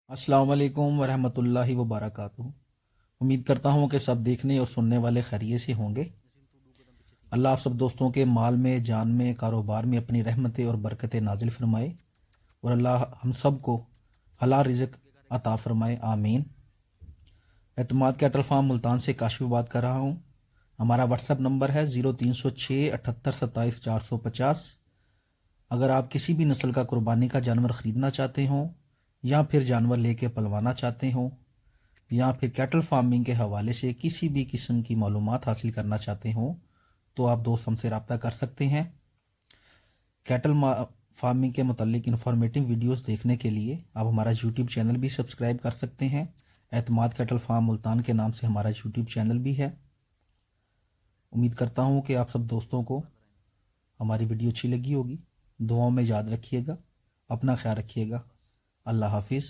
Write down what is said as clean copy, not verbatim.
अस्सलाम वालेकुम वरहमतुल्लाहि वबरकातुहू। उम्मीद करता हूँ कि सब देखने और सुनने वाले खैरियत से होंगे। अल्लाह आप सब दोस्तों के माल में, जान में, कारोबार में अपनी रहमतें और बरकतें नाजिल फरमाए और अल्लाह हम सब को हलाल रिज़्क अता फरमाए, आमीन। एतमाद कैटल फार्म मुल्तान से काशिफ बात कर रहा हूँ। हमारा व्हाट्सएप नंबर है 0306 78 27 450। अगर आप किसी भी नस्ल का कुर्बानी का जानवर ख़रीदना चाहते हों या फिर जानवर लेके पलवाना चाहते हों या फिर कैटल फार्मिंग के हवाले से किसी भी किस्म की मालूमात हासिल करना चाहते हों तो आप दोस्त हमसे रब्ता कर सकते हैं। कैटल फार्मिंग के मुतालिक इन्फॉर्मेटिव वीडियोस देखने के लिए आप हमारा यूट्यूब चैनल भी सब्सक्राइब कर सकते हैं। एतमाद कैटल फार्म मुल्तान के नाम से हमारा यूट्यूब चैनल भी है। उम्मीद करता हूँ कि आप सब दोस्तों को हमारी वीडियो अच्छी लगी होगी। दुआओं में याद रखिएगा, अपना ख्याल रखिएगा। अल्लाह हाफिज़।